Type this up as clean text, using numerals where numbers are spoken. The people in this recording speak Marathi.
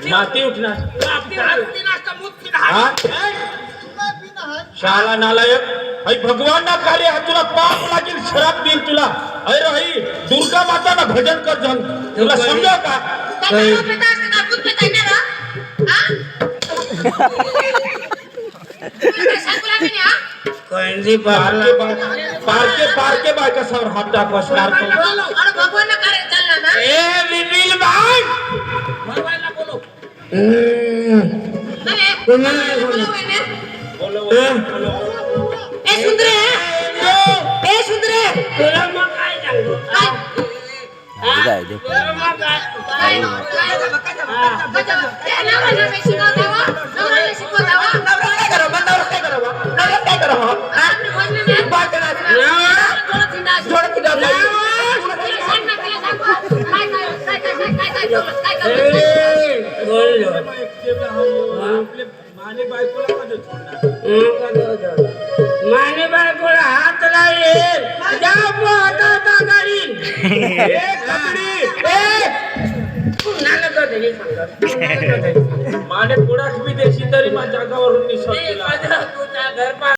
माती उठणार शाला नालायक आई भगवान ना खाली हा तुला पाप लागेल शराब देईल तुला अरे आई दुर्गा माता ना भजन कर जाऊन तुला समजा का कोणती पारके पारके बायका सर हात टाकवसणार ए विपिल बाय मोबाईलला बोलो ए सुंदरे तुला मग काय सांगू काय माने बायकोला हात लावेल माने पुढाच विदेशी तरी माझ्या गावावरून निसर्ग